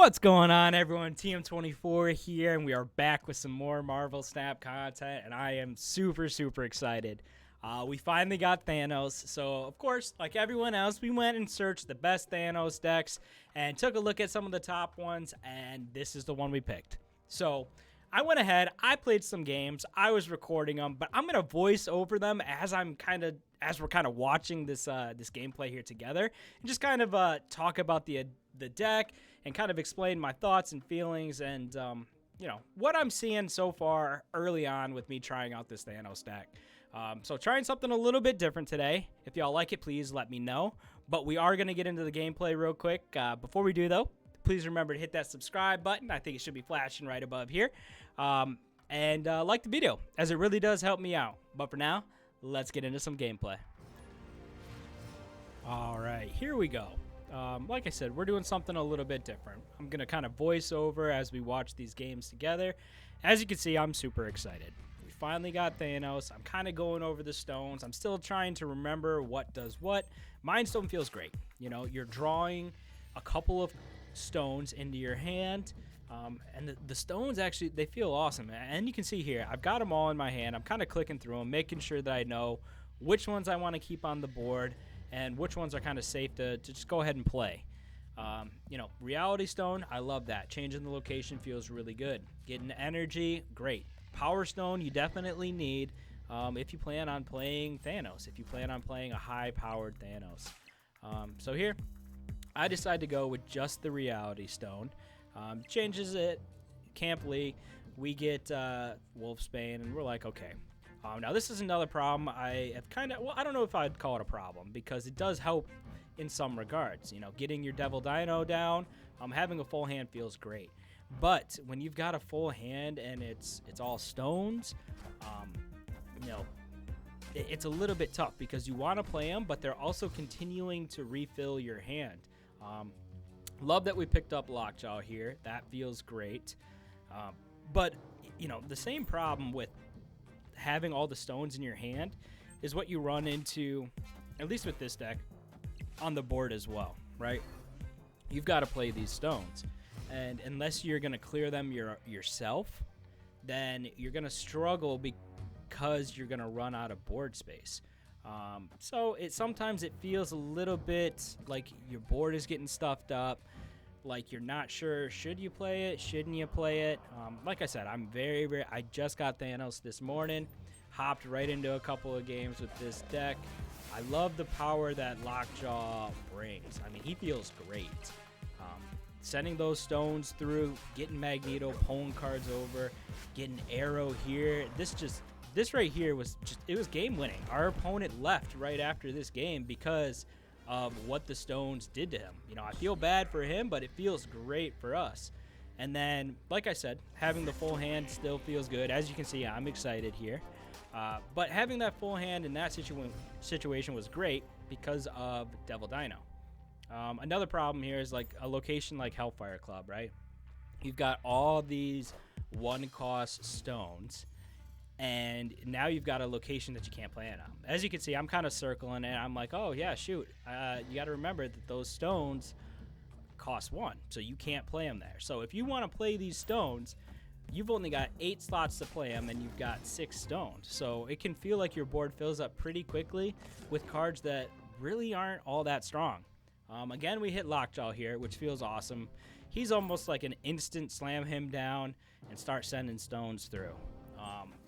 What's going on, everyone? TM24 here, and we are back with some more Marvel Snap content, and I am super excited. We finally got Thanos, so of course, like everyone else, we went and searched the best Thanos decks and took a look at some of the top ones, and this is the one we picked. So I went ahead, I played some games, I was recording them, but I'm gonna voice over them as we're kind of watching this gameplay here together, and just kind of talk about the deck and kind of explain my thoughts and feelings and what I'm seeing so far early on with me trying out this Thanos deck. So trying something a little bit different today. If y'all like it, please let me know. But we are going to get into the gameplay real quick. Before we do, though, please remember to hit that subscribe button. I think it should be flashing right above here. And like the video, as it really does help me out. But for now, let's get into some gameplay. All right, here we go. Like I said, we're doing something a little bit different. I'm going to kind of voice over as we watch these games together. As you can see, I'm super excited. We finally got Thanos. I'm kind of going over the stones. I'm still trying to remember what does what. Mind Stone feels great. You know, you're drawing a couple of stones into your hand. And the stones actually, they feel awesome. And you can see here, I've got them all in my hand. I'm kind of clicking through them, making sure that I know which ones I want to keep on the board and which ones are kind of safe to just go ahead and play. Reality Stone, I love that. Changing the location feels really good. Getting energy, great. Power Stone, you definitely need if you plan on playing Thanos, if you plan on playing a high-powered Thanos. So here, I decided to go with just the Reality Stone. Changes it, Camp Lee, we get Wolfsbane, and we're like, okay. Now, this is another problem I have I don't know if I'd call it a problem, because it does help in some regards. You know, getting your Devil Dino down, having a full hand feels great. But when you've got a full hand and it's all stones, it's a little bit tough because you want to play them, but they're also continuing to refill your hand. Love that we picked up Lockjaw here. That feels great. But, the same problem with having all the stones in your hand is what you run into, at least with this deck, on the board as well, right? You've got to play these stones, and unless you're going to clear them yourself, then you're going to struggle because you're going to run out of board space. So sometimes it feels a little bit like your board is getting stuffed up, like you're not sure, should you play it, shouldn't you play it? Like I said, I'm I just got Thanos this morning, hopped right into a couple of games with this deck. I love the power that Lockjaw brings. I mean, he feels great. Sending those stones through, getting Magneto, pulling cards over, getting Arrow here. This right here was game winning. Our opponent left right after this game because of what the stones did to him. I feel bad for him, but it feels great for us. And then, like I said, having the full hand still feels good. As you can see, I'm excited here. But having that full hand in that situation was great because of Devil Dino. Another problem here is like a location like Hellfire Club, right? You've got all these one-cost stones, and now you've got a location that you can't play it on. As you can see, I'm kind of circling, and I'm like, oh, yeah, shoot. You got to remember that those stones cost 1, so you can't play them there. So if you want to play these stones, you've only got 8 slots to play them, and you've got 6 stones. So it can feel like your board fills up pretty quickly with cards that really aren't all that strong. Again, we hit Lockjaw here, which feels awesome. He's almost like an instant slam him down and start sending stones through.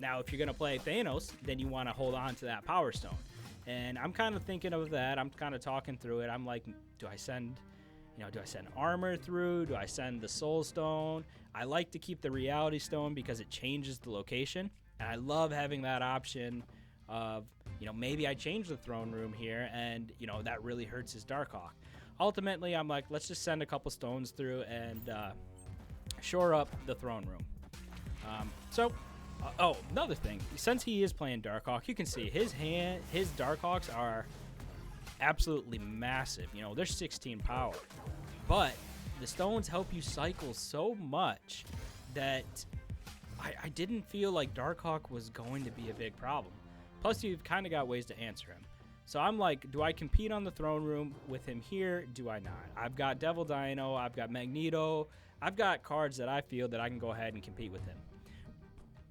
Now, if you're going to play Thanos, then you want to hold on to that Power Stone. And I'm kind of thinking of that. I'm kind of talking through it. I'm like, do I send armor through? Do I send the Soul Stone? I like to keep the Reality Stone because it changes the location. And I love having that option of, maybe I change the throne room here and, that really hurts his Darkhawk. Ultimately, I'm like, let's just send a couple stones through and shore up the throne room. Another thing. Since he is playing Darkhawk, you can see his Darkhawks are absolutely massive. They're 16 power. But the stones help you cycle so much that I didn't feel like Darkhawk was going to be a big problem. Plus, you've kind of got ways to answer him. So I'm like, do I compete on the throne room with him here? Do I not? I've got Devil Dino. I've got Magneto. I've got cards that I feel that I can go ahead and compete with him.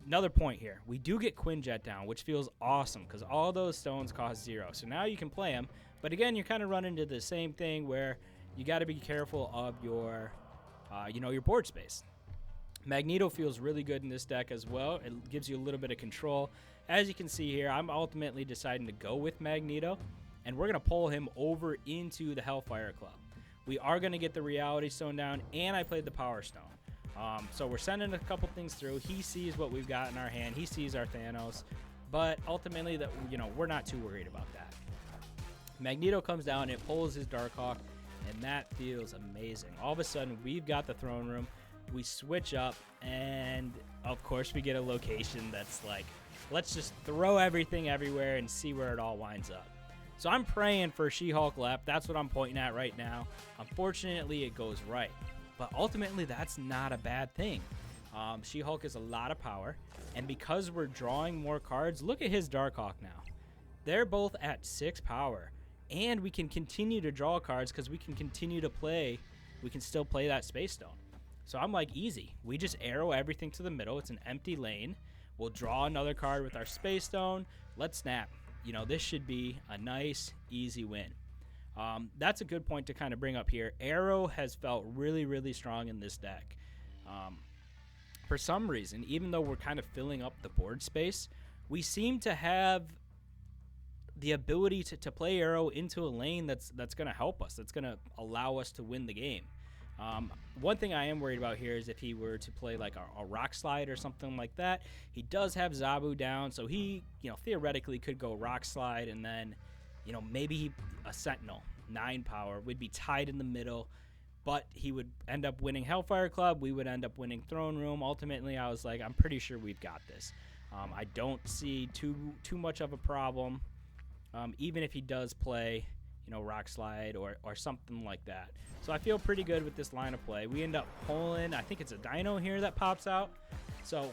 Another point here, we do get Quinjet down, which feels awesome because all those stones cost 0. So now you can play them, but again, you're kind of running into the same thing where you got to be careful of your, your board space. Magneto feels really good in this deck as well. It gives you a little bit of control. As you can see here, I'm ultimately deciding to go with Magneto, and we're going to pull him over into the Hellfire Club. We are going to get the Reality Stone down, and I played the Power Stone. So we're sending a couple things through. He sees what we've got in our hand. He sees our Thanos, but ultimately, we're not too worried about that. Magneto comes down, it pulls his Darkhawk, and that feels amazing. All of a sudden, we've got the throne room. We switch up, and of course, we get a location that's like, let's just throw everything everywhere and see where it all winds up. So I'm praying for She-Hulk left. That's what I'm pointing at right now. Unfortunately, it goes right. But ultimately, that's not a bad thing. She-Hulk is a lot of power. And because we're drawing more cards, look at his Darkhawk now. They're both at 6 power. And we can continue to draw cards because we can continue to play. We can still play that Space Stone. So I'm like, easy. We just arrow everything to the middle. It's an empty lane. We'll draw another card with our Space Stone. Let's snap. This should be a nice, easy win. That's a good point to kind of bring up here. Arrow has felt really, really strong in this deck. For some reason, even though we're kind of filling up the board space, we seem to have the ability to play Arrow into a lane that's going to help us, that's going to allow us to win the game. One thing I am worried about here is if he were to play like a Rock Slide or something like that. He does have Zabu down, so he, theoretically could go Rock Slide and then, maybe a Sentinel, 9 power, would be tied in the middle, but he would end up winning Hellfire Club. We would end up winning Throne Room. Ultimately, I was like, I'm pretty sure we've got this. I don't see too much of a problem, even if he does play, Rock Slide or something like that. So I feel pretty good with this line of play. We end up pulling, I think it's a Dino here that pops out. So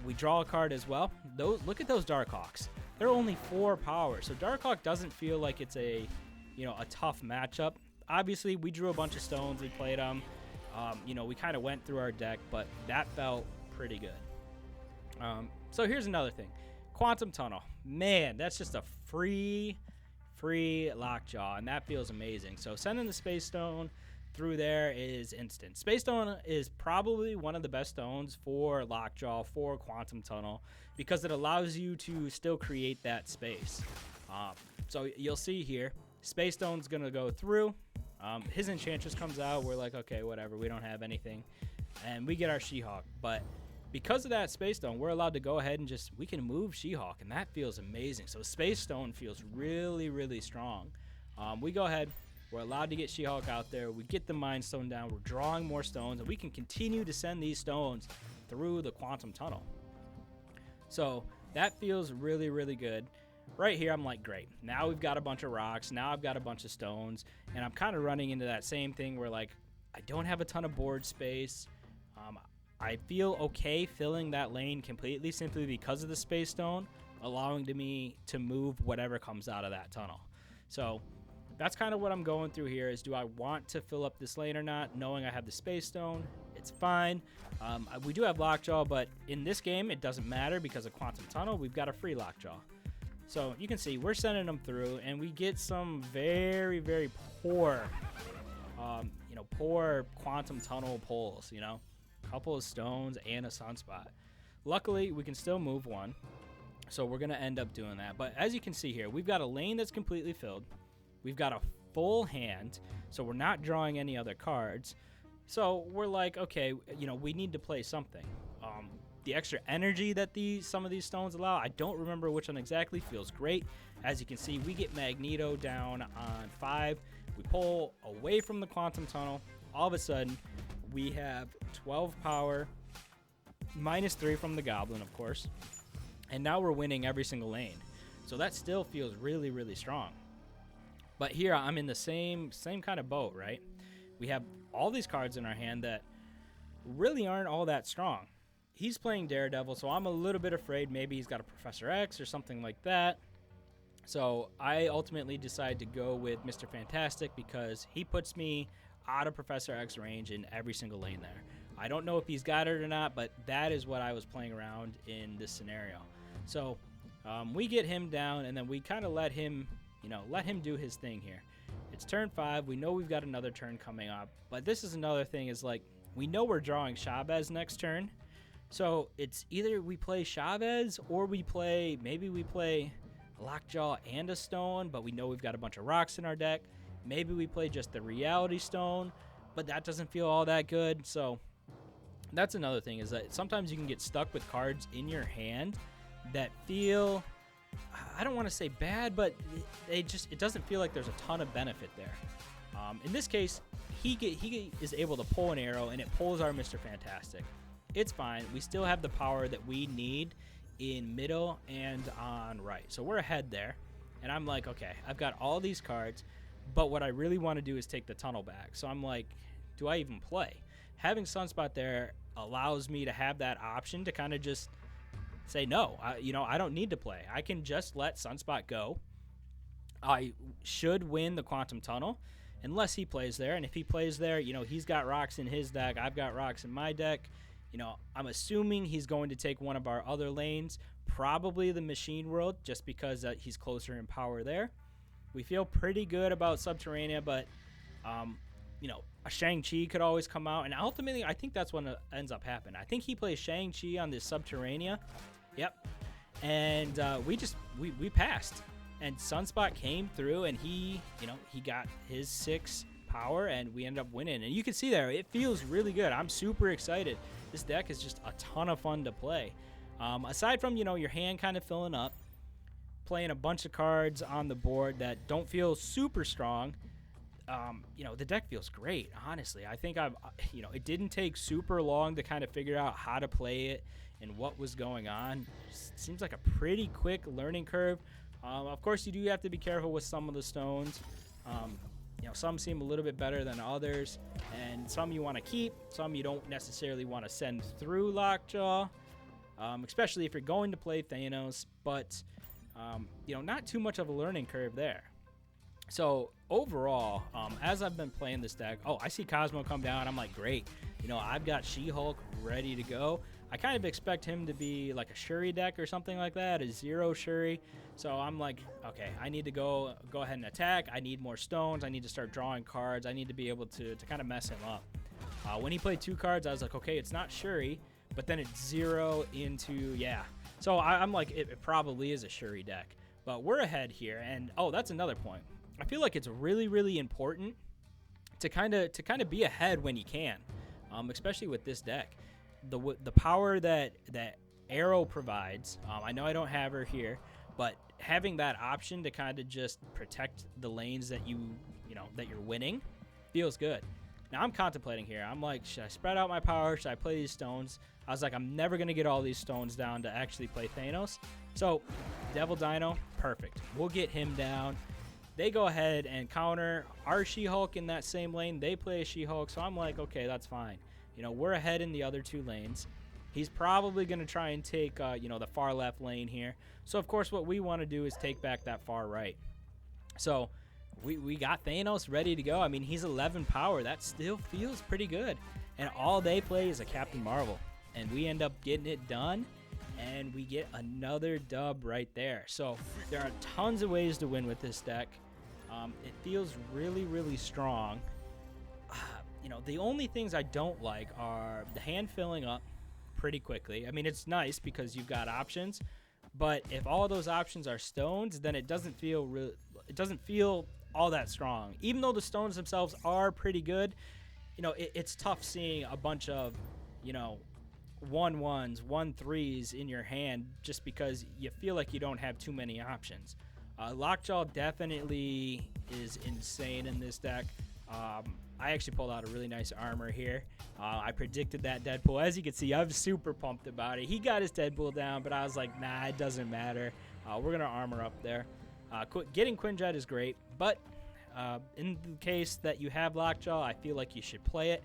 we draw a card as well. Look at those Darkhawks. They're only 4 power. So Darkhawk doesn't feel like it's a tough matchup. Obviously, we drew a bunch of stones. We played them. We kind of went through our deck, but that felt pretty good. So here's another thing. Quantum Tunnel. Man, that's just a free Lockjaw, and that feels amazing. So sending the Space Stone through there is instant. Space Stone is probably one of the best stones for Lockjaw, for Quantum Tunnel, because it allows you to still create that space. So you'll see here, Space Stone's going to go through. His Enchantress comes out. We're like, okay, whatever. We don't have anything. And we get our She-Hulk. But because of that Space Stone, we're allowed to go ahead and we can move She-Hulk, and that feels amazing. So Space Stone feels really, really strong. We go ahead. We're allowed to get She-Hulk out there. We get the Mind Stone down. We're drawing more stones, and we can continue to send these stones through the Quantum Tunnel. So that feels really, really good. Right here, I'm like, great. Now we've got a bunch of rocks. Now I've got a bunch of stones, and I'm kind of running into that same thing where, like, I don't have a ton of board space. I feel okay filling that lane completely simply because of the Space Stone, allowing me to move whatever comes out of that tunnel. So that's kind of what I'm going through here is, do I want to fill up this lane or not? Knowing I have the Space Stone, it's fine. We do have Lockjaw, but in this game, it doesn't matter because of Quantum Tunnel. We've got a free Lockjaw. So you can see we're sending them through, and we get some very, very poor, poor Quantum Tunnel pulls, couple of stones and a Sunspot. Luckily, we can still move one, so we're going to end up doing that. But as you can see here, we've got a lane that's completely filled. We've got a full hand, so we're not drawing any other cards. So we're like, okay, we need to play something. The extra energy that some of these stones allow, I don't remember which one exactly, feels great. As you can see, we get Magneto down on 5. We pull away from the Quantum Tunnel. All of a sudden, we have 12 power, -3 from the Goblin, of course. And now we're winning every single lane. So that still feels really, really strong. But here, I'm in the same kind of boat, right? We have all these cards in our hand that really aren't all that strong. He's playing Daredevil, so I'm a little bit afraid maybe he's got a Professor X or something like that. So I ultimately decide to go with Mr. Fantastic because he puts me out of Professor X range in every single lane there. I don't know if he's got it or not, but that is what I was playing around in this scenario. So we get him down, and then we kind of let him do his thing here. It's turn 5. We know we've got another turn coming up, but this is another thing is like we know we're drawing Chavez next turn. So it's either we play Chavez or maybe we play Lockjaw and a stone, but we know we've got a bunch of rocks in our deck. Maybe we play just the Reality Stone, but that doesn't feel all that good. So that's another thing is that sometimes you can get stuck with cards in your hand that feel, I don't want to say bad, but it doesn't feel like there's a ton of benefit there. In this case, he is able to pull an arrow, and it pulls our Mr. Fantastic. It's fine. We still have the power that we need in middle and on right. So we're ahead there. And I'm like, okay, I've got all these cards, but what I really want to do is take the tunnel back. So I'm like, do I even play? Having Sunspot there allows me to have that option to kind of just say, no, I don't need to play. I can just let Sunspot go. I should win the Quantum Tunnel unless he plays there. And if he plays there, he's got rocks in his deck. I've got rocks in my deck. I'm assuming he's going to take one of our other lanes, probably the Machine World, just because he's closer in power there. We feel pretty good about Subterranea, but, a Shang-Chi could always come out. And ultimately, I think that's what ends up happening. I think he plays Shang-Chi on this Subterranea. Yep. And we passed. And Sunspot came through, and he got his 6 power, and we ended up winning. And you can see there, it feels really good. I'm super excited. This deck is just a ton of fun to play. Aside from, your hand kind of filling up, playing a bunch of cards on the board that don't feel super strong, the deck feels great, honestly. I think it didn't take super long to kind of figure out how to play it and what was going on. It seems like a pretty quick learning curve. Of course, you do have to be careful with some of the stones. Some seem a little bit better than others, and some you want to keep, some you don't necessarily want to send through Lockjaw, especially if you're going to play Thanos, but, not too much of a learning curve there. So, overall, as I've been playing this deck, I see Cosmo come down, I'm like, great. I've got She-Hulk ready to go. I kind of expect him to be like a Shuri deck or something like that, a 0 Shuri. So I'm like, okay, I need to go ahead and attack. I need more stones. I need to start drawing cards. I need to be able to kind of mess him up. When he played 2 cards, I was like, okay, it's not Shuri, but then it's 0 into, yeah. So I'm like, it probably is a Shuri deck. But we're ahead here, and that's another point. I feel like it's really, really important to kind of be ahead when you can, especially with this deck. The power that Arrow provides, I know I don't have her here, but having that option to kind of just protect the lanes that that you're winning feels good. Now I'm contemplating here. I'm like, should I spread out my power? Should I play these stones? I was like, I'm never going to get all these stones down to actually play Thanos. So Devil Dino, perfect. We'll get him down. They go ahead and counter our She-Hulk in that same lane. They play a She-Hulk, so I'm like, okay, that's fine. We're ahead in the other 2 lanes. He's probably going to try and take, the far left lane here. So, of course, what we want to do is take back that far right. So, we got Thanos ready to go. I mean, he's 11 power. That still feels pretty good. And all they play is a Captain Marvel. And we end up getting it done. And we get another dub right there. So, there are tons of ways to win with this deck. It feels really, really strong. The only things I don't like are the hand filling up pretty quickly. I mean, it's nice because you've got options, but if all those options are stones, then it doesn't feel all that strong. Even though the stones themselves are pretty good, it's tough seeing a bunch of, 1-1s, 1-3s in your hand just because you feel like you don't have too many options. Lockjaw definitely is insane in this deck. I actually pulled out a really nice armor here. I predicted that Deadpool. As you can see, I'm super pumped about it. He got his Deadpool down, but I was like, nah, it doesn't matter. We're going to armor up there. Getting Quinjet is great, but in the case that you have Lockjaw, I feel like you should play it.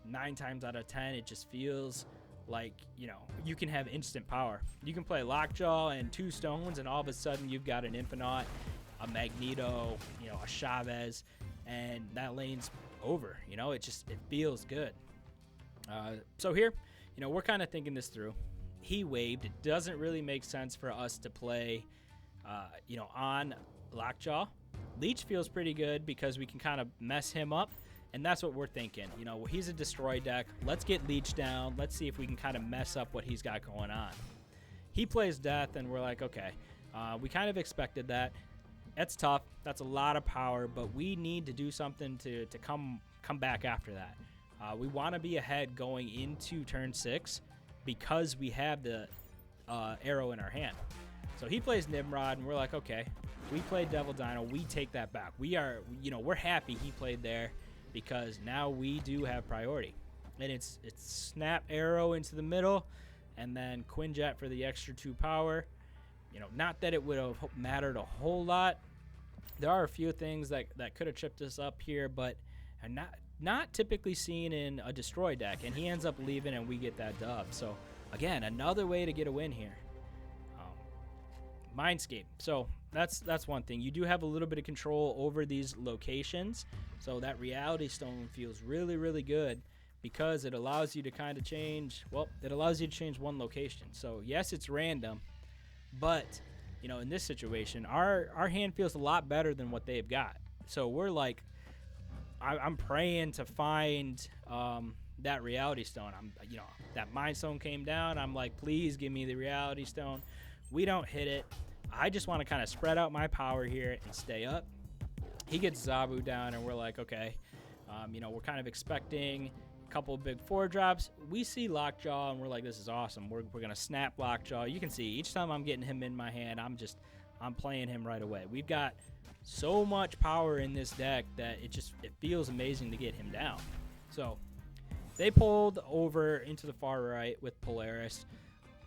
9 times out of 10, it just feels like, you can have instant power. You can play Lockjaw and 2 stones, and all of a sudden you've got an Infinite, a Magneto, a Chavez. and that lane's over. You know, it feels good. So here, you know, we're kind of thinking this through. He waived. It doesn't really make sense for us to play, you know, on Lockjaw. Leech feels pretty good because we can kind of mess him up, and that's what we're thinking. You know, he's a destroy deck. Let's get Leech down. Let's see if we can kind of mess up what he's got going on. He plays Death, and we're like, okay, we kind of expected that. That's tough. That's a lot of power, but we need to do something to come back after that. We want to be ahead going into turn 6 because we have the arrow in our hand. So he plays Nimrod, and we're like, okay, we played Devil Dino. We take that back. We are, you know, we're happy he played there because now we do have priority. And it's Snap Arrow into the middle, and then Quinjet for the extra 2 power. You know, not that it would have mattered a whole lot. There are a few things that could have tripped us up here, but are not typically seen in a destroy deck. And he ends up leaving, and we get that dub. So again, another way to get a win here. Mindscape. So that's one thing. You do have a little bit of control over these locations. So that Reality Stone feels really, really good because it allows you to kind of change. Well, it allows you to change one location. So yes, it's random, but you know, in this situation, our hand feels a lot better than what they've got. So we're like, I'm praying to find that Reality Stone. You know, that Mind Stone came down. I'm like, please give me the Reality Stone. We don't hit it. I just want to kind of spread out my power here and stay up. He gets Zabu down, and we're like, okay. You know, we're kind of expecting a couple of big 4-drops. We see Lockjaw, and we're like, this is awesome. We're going to snap Lockjaw. You can see each time I'm getting him in my hand, I'm playing him right away. We've got so much power in this deck that it feels amazing to get him down. So they pulled over into the far right with Polaris.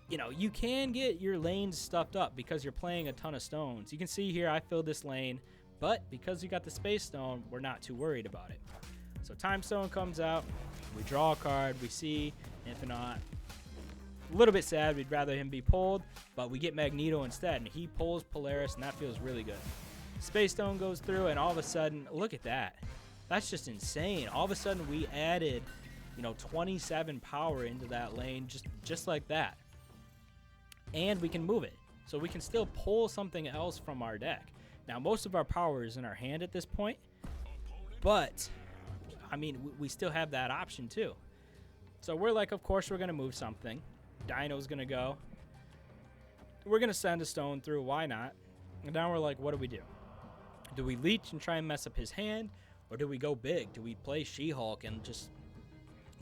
You know, you can get your lanes stuffed up because you're playing a ton of stones. You can see here I filled this lane, but because you got the Space Stone, we're not too worried about it. So Time Stone comes out, we draw a card, we see Infinite. A little bit sad, we'd rather him be pulled, but we get Magneto instead, and he pulls Polaris, and that feels really good. Space Stone goes through, and all of a sudden, look at that. That's just insane. All of a sudden, we added, you know, 27 power into that lane just like that. And we can move it. So we can still pull something else from our deck. Now, most of our power is in our hand at this point, but, I mean, we still have that option too. So we're like, of course we're going to move something. Dino's going to go. We're going to send a stone through. Why not? And now we're like, what do we do? Do we leech and try and mess up his hand? Or do we go big? Do we play She-Hulk and just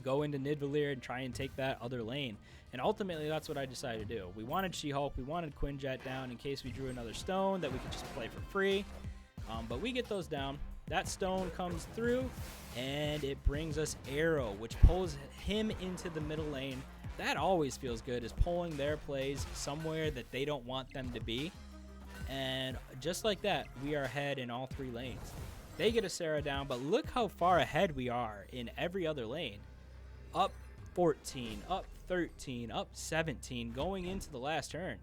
go into Nidavellir and try and take that other lane? And ultimately, that's what I decided to do. We wanted She-Hulk. We wanted Quinjet down in case we drew another stone that we could just play for free. But we get those down. That stone comes through, and it brings us Arrow, which pulls him into the middle lane. That always feels good, is pulling their plays somewhere that they don't want them to be. And just like that, we are ahead in all 3 lanes. They get a Sarah down, but look how far ahead we are in every other lane. Up 14, up 13, up 17, going into the last turn.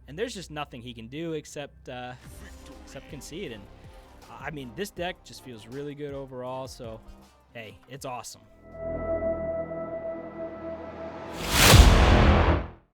And there's just nothing he can do except concede. And I mean, this deck just feels really good overall. So, hey, it's awesome.